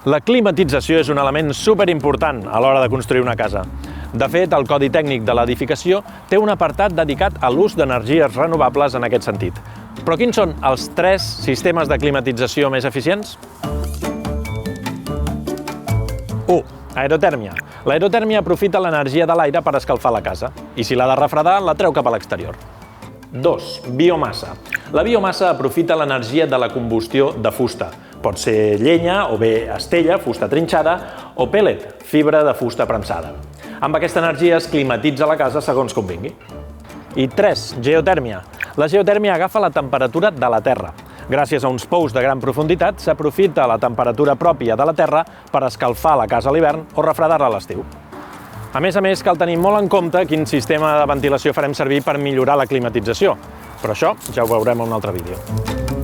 La climatització és un element superimportant a l'hora de construir una casa. De fet, el Codi Tècnic de l'Edificació té un apartat dedicat a l'ús d'energies renovables en aquest sentit. Però quins són els 3 sistemes de climatització més eficients? 1. Aerotèrmia. L'aerotèrmia aprofita l'energia de l'aire per escalfar la casa i si l'ha de refredar, la treu cap a l'exterior. 2. Biomassa. La biomassa aprofita l'energia de la combustió de fusta. Pot ser llenya o bé estella, fusta trinxada, o pellet, fibra de fusta premsada. Amb aquesta energia es climatitza la casa segons convingui. I 3. Geotèrmia. La geotèrmia agafa la temperatura de la terra. Gràcies a uns pous de gran profunditat, s'aprofita la temperatura pròpia de la terra per escalfar la casa a l'hivern o refredar-la a l'estiu. A més, cal tenir molt en compte quin sistema de ventilació farem servir per millorar la climatització. Però això ja ho veurem en un altre vídeo.